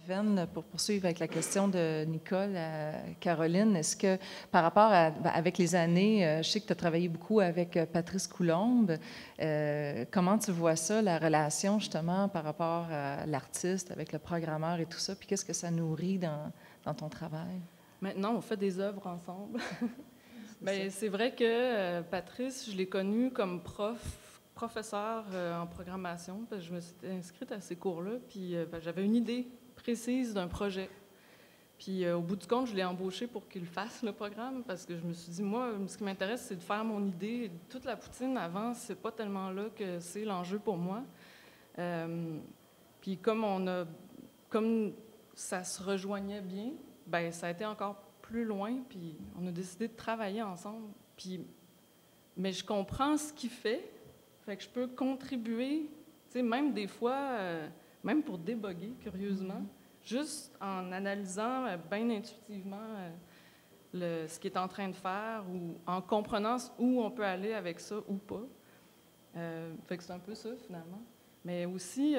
Veine, pour poursuivre avec la question de Nicole à Caroline, est-ce que par rapport à, avec les années, je sais que tu as travaillé beaucoup avec Patrice Coulombe, comment tu vois ça, la relation justement par rapport à l'artiste avec le programmeur et tout ça, puis qu'est-ce que ça nourrit dans ton travail? Maintenant, on fait des œuvres ensemble. Bien, c'est vrai que Patrice, je l'ai connu comme professeur en programmation, parce que je me suis inscrite à ces cours-là, puis j'avais une idée précise d'un projet. Puis au bout du compte, je l'ai embauché pour qu'il fasse le programme, parce que je me suis dit, moi, ce qui m'intéresse, c'est de faire mon idée. Toute la poutine avant, c'est pas tellement là que c'est l'enjeu pour moi. Puis comme ça se rejoignait bien, ben ça a été encore plus loin, puis on a décidé de travailler ensemble. Mais je comprends ce qu'il fait que je peux contribuer, tu sais, même des fois, même pour déboguer, curieusement, juste en analysant bien intuitivement ce qu'il est en train de faire ou en comprenant où on peut aller avec ça ou pas. Fait que c'est un peu ça, finalement. Mais aussi,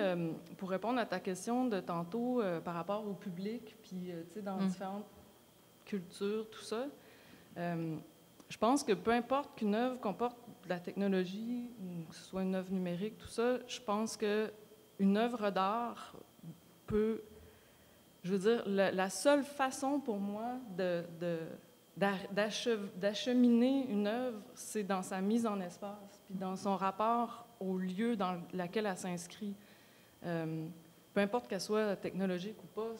pour répondre à ta question de tantôt par rapport au public, puis, tu sais, dans différentes culture, tout ça. Je pense que peu importe qu'une œuvre comporte de la technologie, ou que ce soit une œuvre numérique, tout ça, je pense qu'une œuvre d'art peut... Je veux dire, la seule façon pour moi d'acheminer une œuvre, c'est dans sa mise en espace, puis dans son rapport au lieu dans lequel elle s'inscrit. Peu importe qu'elle soit technologique ou pas,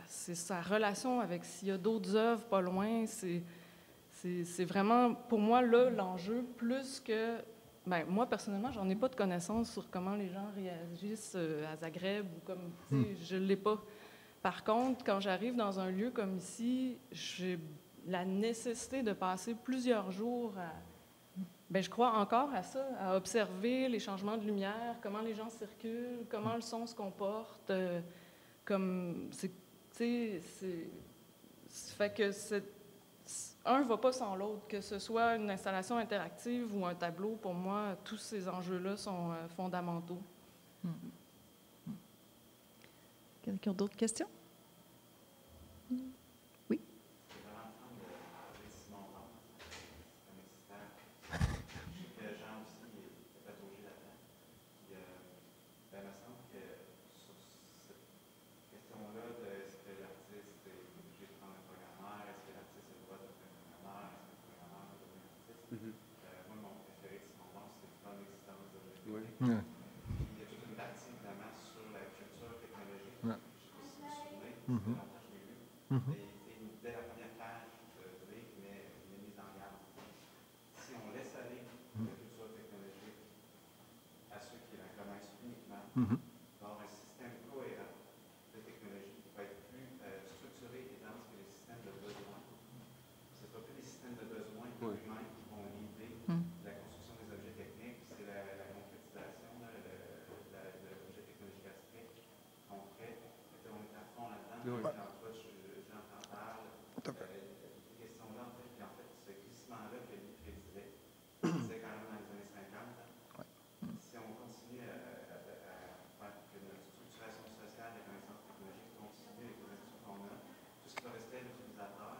c'est sa relation avec s'il y a d'autres œuvres pas loin, c'est vraiment, pour moi, là, l'enjeu, plus que... Bien, moi, personnellement, j'en ai pas de connaissances sur comment les gens réagissent à Zagreb ou comme, tu sais, je l'ai pas. Par contre, quand j'arrive dans un lieu comme ici, j'ai la nécessité de passer plusieurs jours à... Bien, je crois encore à ça, à observer les changements de lumière, comment les gens circulent, comment le son se comporte, comme, tu sais, fait que un ne va pas sans l'autre, que ce soit une installation interactive ou un tableau, pour moi, tous ces enjeux-là sont fondamentaux. Quelqu'un d'autre questions? Oui? Il y a toute une partie, évidemment, sur la culture technologique. Je ne sais pas si vous vous souvenez, ça fait longtemps que je l'ai lu. Et dès la première page du livre, il est mis en garde. Si on laisse aller la culture technologique à ceux qui la connaissent uniquement, dans un système cohérent de technologie qui va être plus structuré et dense que les systèmes de besoin, ce ne sera plus les systèmes de besoin eux-mêmes qui vont guider la construction des objets techniques, c'est la concrétisation de l'objet technologique abstrait qu'on fait. On est à fond là-dedans. Jean-Claude, j'entends parler. Ces questions-là, en fait, ce glissement-là que lui prédisait, c'est quand même dans les années 50. Si on continue à faire que notre structuration sociale des connaissances technologiques continue avec les institutions qu'on a, tout ce qui va rester à l'utilisateur,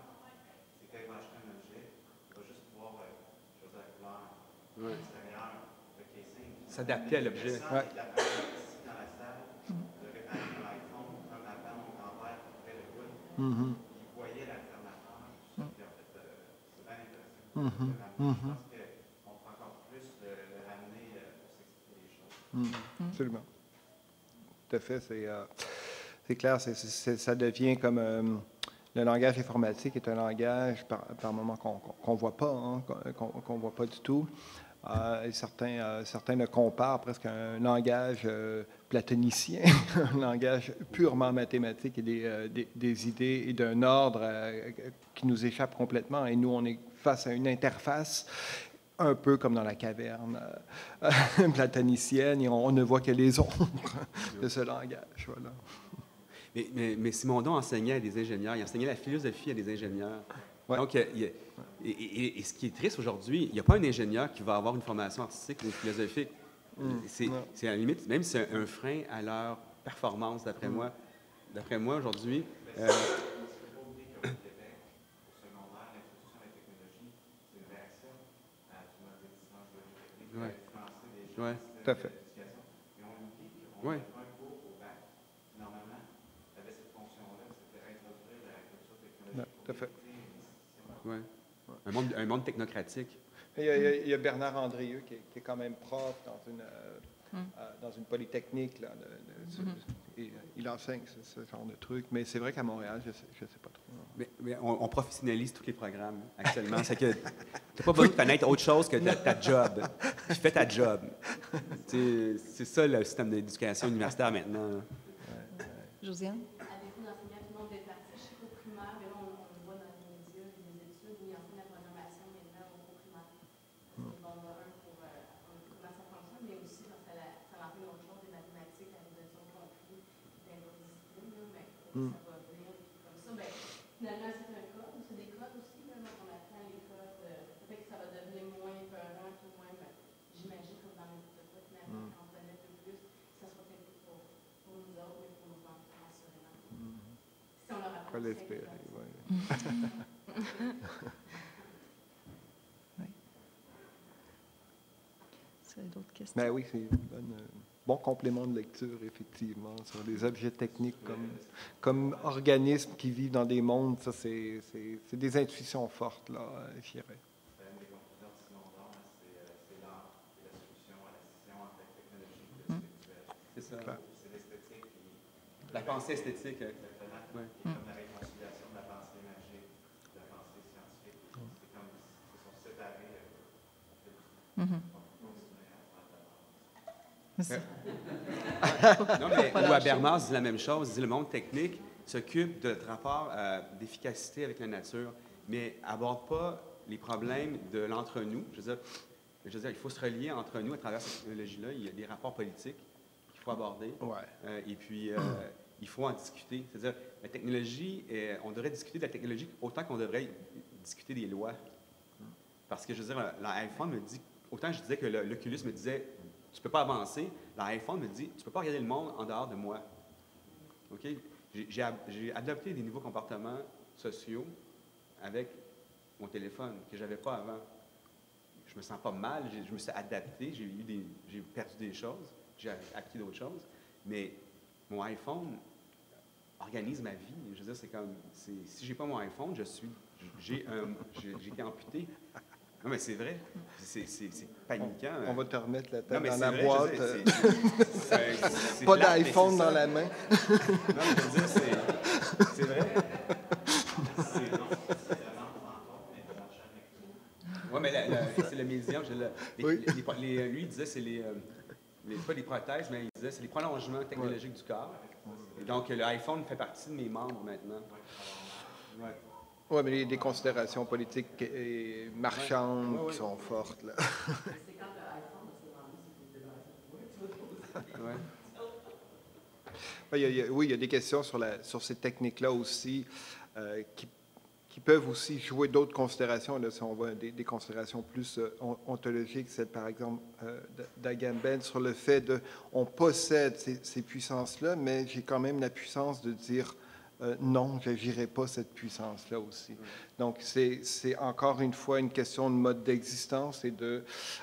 c'est quand il va acheter un objet, il va juste pouvoir choisir la couleur, l'extérieur, le casing. S'adapter à l'objet. Ici dans la salle, de réparer un iPhone, un avant, mon grand-père qui fait le coude, il voyait l'alternateur. En fait, c'est bien intéressant. Je pense qu'on peut encore plus le ramener pour s'expliquer les choses. Absolument. Tout à fait. C'est clair, ça devient comme... le langage informatique est un langage, par moment, qu'on ne voit pas, qu'on voit pas du tout. Et certains le comparent presque à un langage platonicien, un langage purement mathématique et des idées et d'un ordre qui nous échappe complètement. Et nous, on est face à une interface un peu comme dans la caverne platonicienne, et on ne voit que les ombres de ce langage. Voilà. Mais Simondon enseignait à des ingénieurs, il enseignait la philosophie à des ingénieurs. Ouais. Donc, et ce qui est triste aujourd'hui, il n'y a pas un ingénieur qui va avoir une formation artistique ou philosophique. C'est à la limite, même si c'est un frein à leur performance, d'après moi. d'après moi, aujourd'hui, ouais. Ouais. Tout à fait. Mais on oublie qu'on Ouais. a un cours au bac qui, normalement, avait cette fonction-là, c'était introduire la culture Ouais, technologique. tout à fait. Ouais. Un monde technocratique. Il y a Bernard Andrieux qui est quand même prof dans une polytechnique. Là, et, il enseigne ce genre de trucs. Mais c'est vrai qu'à Montréal, je ne sais pas trop. Mais on professionnalise tous les programmes actuellement. C'est que tu n'as pas besoin de connaître autre chose que ta job. Tu fais ta job. C'est ça le système d'éducation universitaire maintenant. Là. Josiane? Avez-vous d'enseignants tout le monde est parti? Je sais qu'au primaire, mais là, on le voit dans les médias, les études où ils enseignent la programmation maintenant au primaire. Parce que, bon, on a un pour apprendre comment ça fonctionne, mais aussi parce que ça m'appelle autre chose, des mathématiques, la résolution de conflits, d'indiscipline, mais ça va venir. Puis comme ça, ben, finalement, c'est un code, c'est des codes aussi, là, donc on apprend les codes. Peut-être que ça va devenir moins peurant, puis moins, j'imagine, comme dans les codes, finalement, quand on connaît un peu plus, ça sera peut-être pour nous autres, mais pour nos enfants, assurément. Si on leur apprend. Pas l'espérer, oui. Oui. C'est d'autres questions? Ben oui, c'est un bon complément de lecture, effectivement, sur les objets techniques comme organismes qui vivent dans des mondes. Ça, c'est des intuitions fortes, là, je dirais. Une des conclusions de Simon Dorn, c'est l'art et la solution à la scission entre la technologie et le spirituel. C'est ça. C'est l'esthétique qui La pensée esthétique. exactement, Ouais. qui est comme la réconciliation de la pensée magique, de la pensée scientifique. C'est comme ils se sont séparés pour continuer à faire de l'art. Non, mais ou Habermas dit la même chose. Il dit le monde technique s'occupe de notre rapport d'efficacité avec la nature, mais n'aborde pas les problèmes de l'entre-nous. Je veux dire, il faut se relier entre nous à travers cette technologie-là. Il y a des rapports politiques qu'il faut aborder. Ouais. Et puis, il faut en discuter. C'est-à-dire, la technologie, on devrait discuter de la technologie autant qu'on devrait discuter des lois. Parce que, je veux dire, l'iPhone me dit, autant je disais que l'Oculus me disait, tu ne peux pas avancer, l'iPhone me dit, tu ne peux pas regarder le monde en dehors de moi. OK? J'ai adopté des nouveaux comportements sociaux avec mon téléphone que je n'avais pas avant. Je me sens pas mal, je me suis adapté, j'ai perdu des choses, j'ai acquis d'autres choses, mais mon iPhone organise ma vie. Je veux dire, c'est comme, si j'ai pas mon iPhone, j'ai été amputé. Non, mais c'est vrai, c'est paniquant. On va te remettre la Non, tête mais dans c'est la vrai, boîte. c'est Pas plate, mais d'iPhone c'est dans ça. la main. Non, mais je veux dire, c'est vrai. Oui, mais c'est le médium. Oui. Lui, il disait c'est pas des prothèses, mais il disait c'est les prolongements technologiques du corps. Et donc, l'iPhone fait partie de mes membres maintenant. Ouais. Oui, mais des considérations politiques et marchandes qui sont fortes. Là. C'est quand le iPhone s'est vendu, Ouais. Oui, il y a des questions sur ces techniques-là aussi qui peuvent aussi jouer d'autres considérations. Là, si on voit des considérations plus ontologiques, celle par exemple d'Agamben sur le fait de on possède ces puissances-là, mais j'ai quand même la puissance de dire non, je n'agirai pas cette puissance-là aussi. Donc, c'est encore une fois une question de mode d'existence et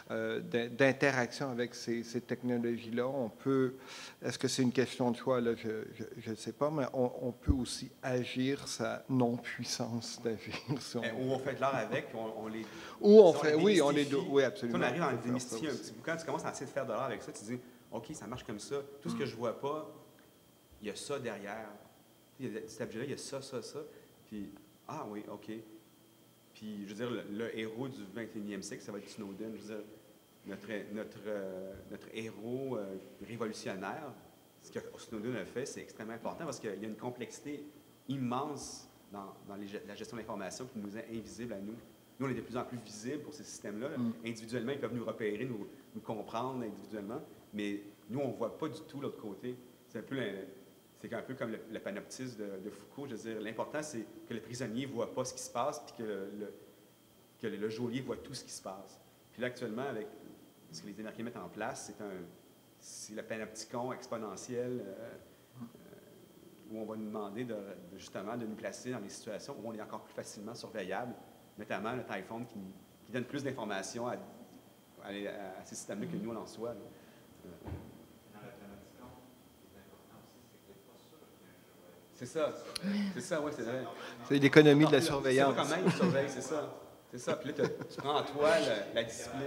d'interaction avec ces technologies-là. Est-ce que c'est une question de choix? Là, je ne sais pas, mais on peut aussi agir sa non-puissance d'agir. Si Ou on fait de l'art avec, on les. Ou on si fait, oui, on est deux. Oui, absolument. Si on arrive à On peut faire démystifier ça un aussi. petit peu. Quand tu commences à essayer de faire de l'art avec ça, tu dis OK, ça marche comme ça. Tout ce que je ne vois pas, il y a ça derrière. Cet objet-là, il y a ça. Puis, ah oui, OK. Puis, je veux dire, le héros du 21e siècle, ça va être Snowden. Je veux dire, notre héros révolutionnaire, ce que Snowden a fait, c'est extrêmement important parce qu'il y a une complexité immense dans la gestion de l'information qui nous est invisible à nous. Nous, on est de plus en plus visibles pour ces systèmes-là. Individuellement, ils peuvent nous repérer, nous comprendre individuellement, mais nous, on ne voit pas du tout l'autre côté. C'est un peu comme le panoptisme de Foucault. Je veux dire, l'important, c'est que le prisonnier ne voit pas ce qui se passe, puis que le geôlier voit tout ce qui se passe. Puis là, actuellement, avec ce que les Américains mettent en place, c'est le panopticon exponentiel. où on va nous demander justement de nous placer dans des situations où on est encore plus facilement surveillable, notamment notre iPhone qui donne plus d'informations à ces systèmes-là que nous, on en soit. Dans l'automatisation, ce qui est important aussi, c'est que tu n'es pas sûr qu'il y a un jour. C'est ça, oui, c'est vrai. C'est l'économie de la surveillance. C'est quand même une surveille, c'est ça. C'est ça. Puis là, tu prends en toi la discipline.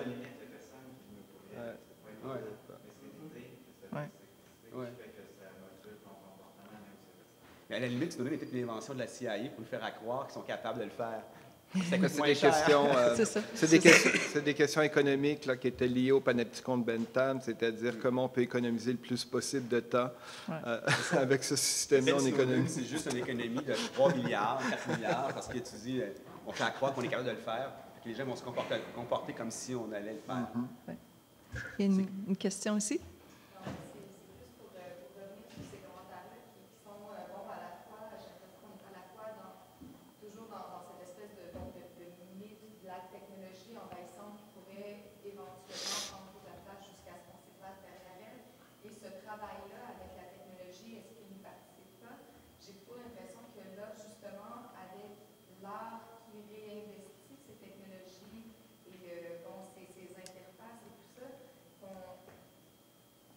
Ouais. Mais à la limite, tu nous donnes peut-être l'invention de la CIA pour nous faire croire qu'ils sont capables de le faire. C'est des questions, c'est des questions économiques là, qui étaient liées au panopticon de Bentham, c'est-à-dire comment on peut économiser le plus possible de temps avec ce système-là. On économise. C'est juste une économie de 3 milliards, 4 milliards, parce que tu dis, on fait croire qu'on est capable de le faire, que les gens vont se comporter comme si on allait le faire. Ouais. Il y a une question ici? C'est plus pour revenir sur ces commentaires-là qui sont bons à la fois, j'ai l'impression qu'on est à la fois toujours dans cette espèce de mythe de la technologie envahissante qui pourrait éventuellement prendre toute la place jusqu'à ce qu'on s'épasse derrière elle. Et ce travail-là avec la technologie, est-ce qu'il n'y participe pas? J'ai plutôt l'impression que là, justement, avec l'art qui réinvestit ces technologies et ces interfaces et tout ça,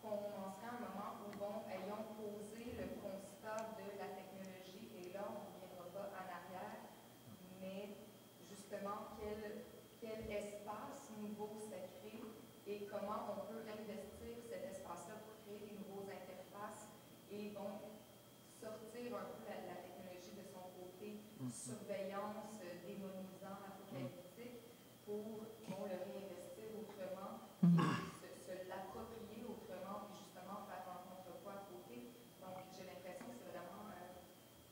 qu'on en serait à un moment où, ayons posé le constat de la technologie et là, on ne reviendra pas en arrière, mais justement, quel espace nouveau ça crée et comment on peut investir cet espace-là pour créer des nouveaux interfaces et donc sortir un peu la technologie de son côté surveillance, démonisant, apocalyptique pour le réinvestir autrement et se l'approprier autrement puis justement faire rencontre quoi à côté. Donc j'ai l'impression que c'est vraiment,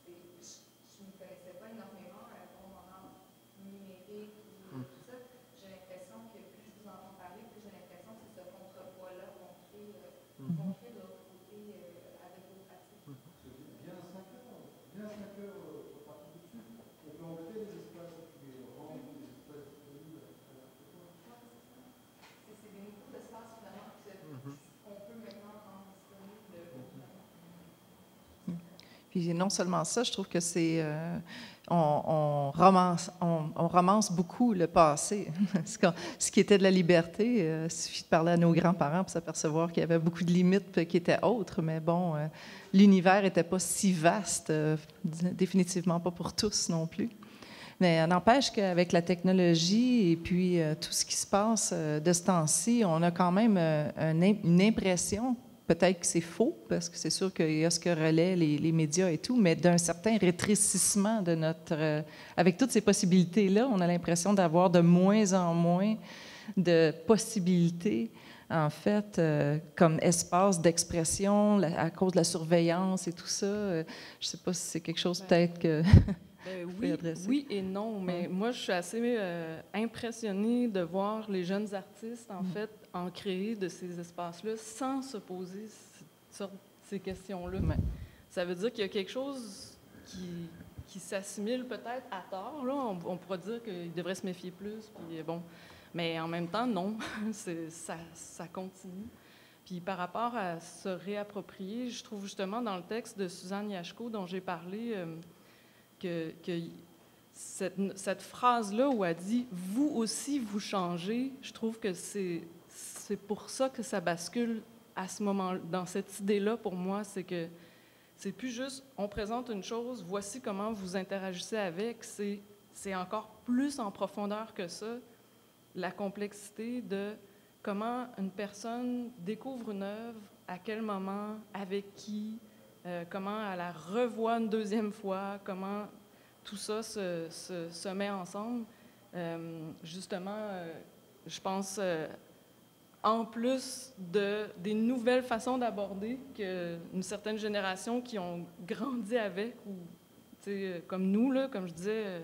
je ne connaissais pas énormément en numérique ou tout ça. J'ai l'impression que plus je vous entends parler, plus j'ai l'impression que c'est ce contrepoids-là qu'on crée de l'autre côté avec vos pratiques. Bien 5 heures, on part tout de suite. On peut en créer des espaces, des rangs, des espaces disponibles à la fois. C'est des nouveaux espaces finalement qu'on peut maintenant rendre disponibles. Puis non seulement ça, je trouve que c'est on romance beaucoup le passé. Ce qui était de la liberté, il suffit de parler à nos grands-parents pour s'apercevoir qu'il y avait beaucoup de limites qui étaient autres, mais bon, l'univers n'était pas si vaste, définitivement pas pour tous non plus. Mais n'empêche qu'avec la technologie et puis tout ce qui se passe de ce temps-ci, on a quand même une impression, peut-être que c'est faux, parce que c'est sûr qu'il y a ce que relaient les médias et tout, mais d'un certain rétrécissement de notre... avec toutes ces possibilités-là, on a l'impression d'avoir de moins en moins de possibilités, en fait, comme espace d'expression à cause de la surveillance et tout ça. Je ne sais pas si c'est quelque chose peut-être que... Oui et non, mais moi, je suis assez impressionnée de voir les jeunes artistes, en fait, en créer de ces espaces-là sans se poser ces questions-là. Ouais. Ça veut dire qu'il y a quelque chose qui s'assimile peut-être à tort. Là. On pourrait dire qu'il devrait se méfier plus, puis bon. Mais en même temps, non, ça continue. Puis par rapport à se réapproprier, je trouve justement dans le texte de Suzanne Yashko dont j'ai parlé... que cette phrase-là où elle dit « vous aussi, vous changez », je trouve que c'est pour ça que ça bascule à ce moment, dans cette idée-là, pour moi, c'est que c'est plus juste « on présente une chose, voici comment vous interagissez avec », c'est encore plus en profondeur que ça, la complexité de comment une personne découvre une œuvre, à quel moment, avec qui, comment elle la revoit une deuxième fois, comment tout ça se met ensemble. Justement, je pense, en plus des nouvelles façons d'aborder qu'une certaine génération qui ont grandi avec, ou comme nous, là, comme je disais,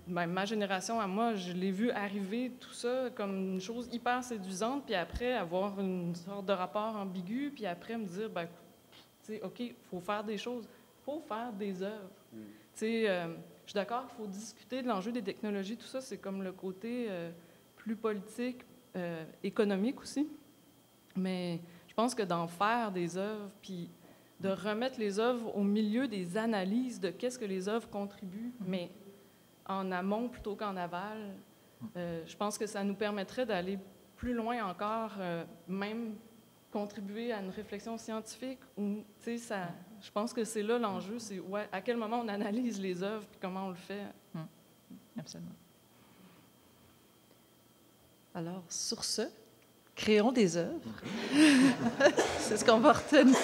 ma génération à moi, je l'ai vu arriver tout ça comme une chose hyper séduisante, puis après avoir une sorte de rapport ambigu, puis après me dire, ben, OK, il faut faire des choses, il faut faire des œuvres. Je suis d'accord qu'il faut discuter de l'enjeu des technologies, tout ça, c'est comme le côté plus politique, économique aussi. Mais je pense que d'en faire des œuvres, puis de remettre les œuvres au milieu des analyses de qu'est-ce que les œuvres contribuent, mais en amont plutôt qu'en aval. Je pense que ça nous permettrait d'aller plus loin encore, même contribuer à une réflexion scientifique. Ou, je pense que c'est là l'enjeu, c'est à quel moment on analyse les œuvres et comment on le fait. Absolument. Alors, sur ce, créons des œuvres. C'est ce qu'on va retenir.